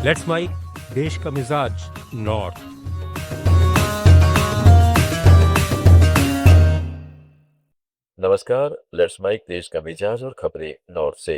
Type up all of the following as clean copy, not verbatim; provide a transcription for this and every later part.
Let's mic, देश का मिजाज नॉर्थ। नमस्कार। लेट्स माइक देश का मिजाज और खबरें नॉर्थ से।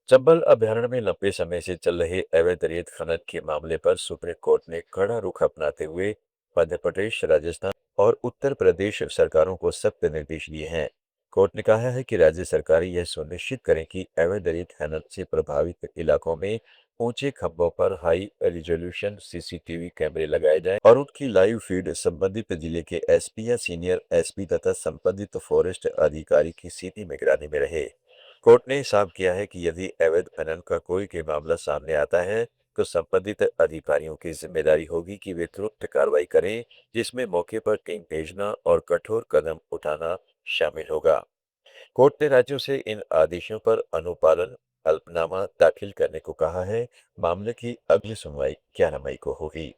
चंबल अभयारण्य में लंबे समय से चल रहे अवैध रेत खनन के मामले पर सुप्रीम कोर्ट ने कड़ा रुख अपनाते हुए मध्य प्रदेश, राजस्थान और उत्तर प्रदेश सरकारों को सख्त निर्देश दिए हैं। कोर्ट ने कहा है कि राज्य सरकारें यह सुनिश्चित करें कि अवैध रेत खनन से प्रभावित इलाकों में ऊंचे खंभों पर हाई रेजोल्यूशन सीसीटीवी कैमरे लगाए जाएं और उनकी लाइव फीड संबंधित जिले के एसपी या सीनियर एसपी तथा संबंधित फॉरेस्ट अधिकारी की सीधी निगरानी में रहे। कोर्ट ने साफ किया है कि यदि अवैध खनन का कोई के मामला सामने आता है तो संबंधित अधिकारियों की जिम्मेदारी होगी कि वे तुरंत कार्रवाई करें, जिसमें मौके पर टीम भेजना और कठोर कदम उठाना शामिल होगा। कोर्ट ने राज्यों से इन आदेशों पर अनुपालन हल्फनामा दाखिल करने को कहा है। मामले की अगली सुनवाई 11 मई को होगी।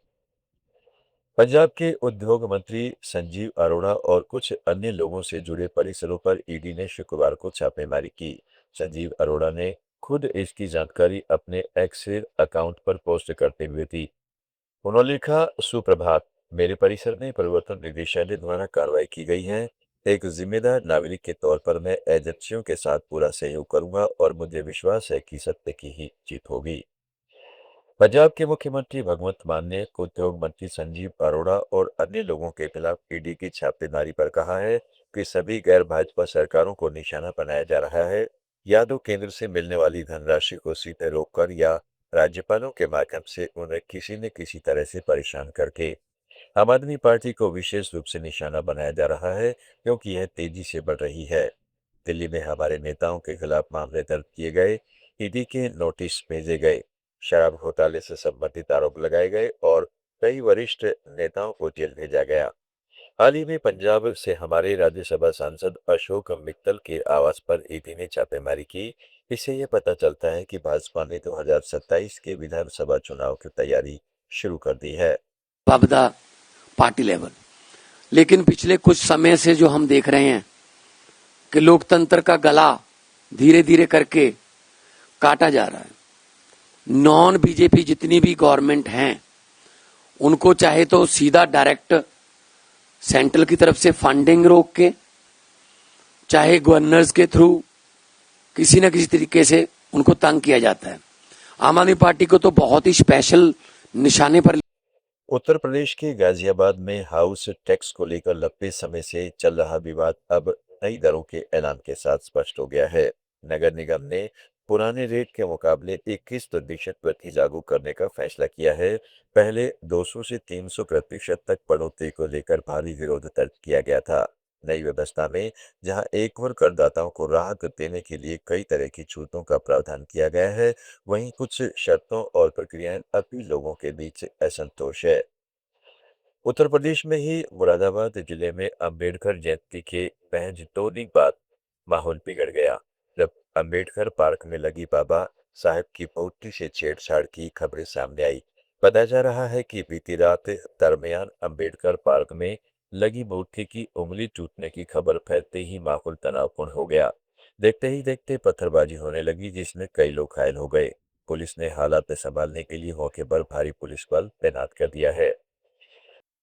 पंजाब के उद्योग मंत्री संजीव अरोड़ा और कुछ अन्य लोगों से जुड़े परिसरों पर ईडी ने शुक्रवार को छापेमारी की। संजीव अरोड़ा ने खुद इसकी जानकारी अपने एक्स अकाउंट पर पोस्ट करते हुए दी। उन्होंने लिखा, सुप्रभात, मेरे परिसर में प्रवर्तन निदेशालय द्वारा कार्रवाई की गई है। एक जिम्मेदार नागरिक के तौर पर मैं एजेंसियों के साथ पूरा सहयोग करूंगा और मुझे विश्वास है कि सत्य की ही जीत होगी। पंजाब के मुख्यमंत्री भगवंत मान ने उद्योग मंत्री संजीव अरोड़ा और अन्य लोगों के खिलाफ ईडी की छापेमारी पर कहा है कि सभी गैर भाजपा सरकारों को निशाना बनाया जा रहा है, या तो केंद्र से मिलने वाली धनराशि को सीधे रोककर या राज्यपालों के माध्यम से उन्हें किसी न किसी तरह से परेशान करके। आम आदमी पार्टी को विशेष रूप से निशाना बनाया जा रहा है क्योंकि यह तेजी से बढ़ रही है। दिल्ली में हमारे नेताओं के खिलाफ मामले दर्ज किए गए, ईडी के नोटिस भेजे गए, शराब घोटाले से संबंधित आरोप लगाए गए और कई वरिष्ठ नेताओं को जेल भेजा गया। हाल ही में पंजाब से हमारे राज्यसभा सांसद अशोक मित्तल के आवास पर ईडी ने छापेमारी की। इससे यह पता चलता है कि भाजपा ने 2027 के विधानसभा चुनाव की तैयारी शुरू कर दी है। बाबदा पार्टी लेवल, लेकिन पिछले कुछ समय से जो हम देख रहे हैं कि लोकतंत्र का गला धीरे धीरे करके काटा जा रहा है। नॉन बीजेपी जितनी भी गवर्नमेंट हैं उनको चाहे तो सीधा डायरेक्ट सेंट्रल की तरफ से फंडिंग रोक के, चाहे गवर्नर्स के थ्रू किसी न किसी तरीके से उनको तंग किया जाता है। आम आदमी पार्टी को तो बहुत ही स्पेशल निशाने पर। उत्तर प्रदेश के गाजियाबाद में हाउस टैक्स को लेकर लंबे समय से चल रहा विवाद अब नई दरों के ऐलान के साथ स्पष्ट हो गया है। नगर निगम ने पुराने रेट के मुकाबले 21% वृद्धि लागू करने का फैसला किया है। पहले 200 से 300% तक बढ़ोतरी को लेकर भारी विरोध दर्ज किया गया था। नई व्यवस्था में जहां एक और करदाताओं को राहत देने के लिए कई तरह की छूटों का प्रावधान किया गया है, वहीं कुछ शर्तों और प्रक्रियाएं अब भी लोगों के बीच असंतोष है। उत्तर प्रदेश में ही मुरादाबाद जिले में अंबेडकर जयंती के महज 2 दिन बाद माहौल बिगड़ गया, जब अंबेडकर पार्क में लगी बाबा साहेब की मूर्ति से छेड़छाड़ की खबरें सामने आई। बताया जा रहा है कि बीती रात दरमियान अंबेडकर पार्क में लगी मूर्ति की उंगली टूटने की खबर फैलते ही माहौल तनावपूर्ण हो गया। देखते ही देखते पत्थरबाजी होने लगी, जिसमें कई लोग घायल हो गए। पुलिस ने हालात संभालने के लिए मौके पर भारी पुलिस बल तैनात कर दिया है।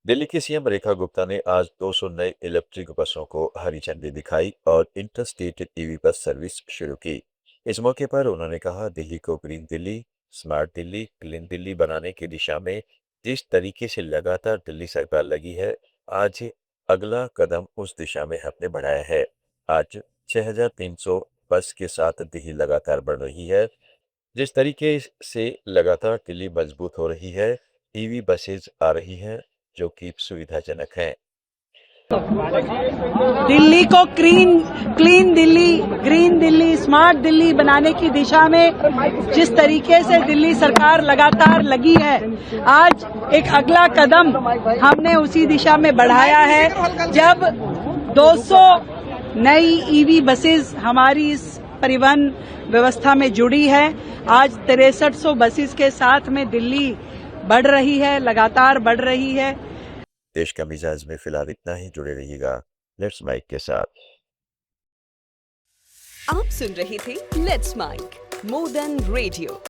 दिल्ली की सीएम रेखा गुप्ता ने आज 200 नए इलेक्ट्रिक बसों को हरी झंडी दिखाई और इंटरस्टेट ईवी बस सर्विस शुरू की। इस मौके पर उन्होंने कहा, दिल्ली को green Delhi, smart Delhi, clean Delhi बनाने की दिशा में जिस तरीके से लगातार दिल्ली सरकार लगी है, आज अगला कदम उस दिशा में हमने बढ़ाया है। आज 6300 बस के साथ दिल्ली लगातार बढ़ रही है। जिस तरीके से लगातार दिल्ली मजबूत हो रही है, ईवी बसेज आ रही हैं जो कि सुविधाजनक हैं। दिल्ली को clean Delhi, green Delhi, smart Delhi बनाने की दिशा में जिस तरीके से दिल्ली सरकार लगातार लगी है, आज एक अगला कदम हमने उसी दिशा में बढ़ाया है। जब 200 नई ईवी बसेस हमारी इस परिवहन व्यवस्था में जुड़ी है, आज 6300 बसेस के साथ में दिल्ली बढ़ रही है, लगातार बढ़ रही है। देश का मिजाज में फिलहाल इतना ही। जुड़े रहिएगा लेट्स माइक के साथ। आप सुन रहे थे let's mike more than radio.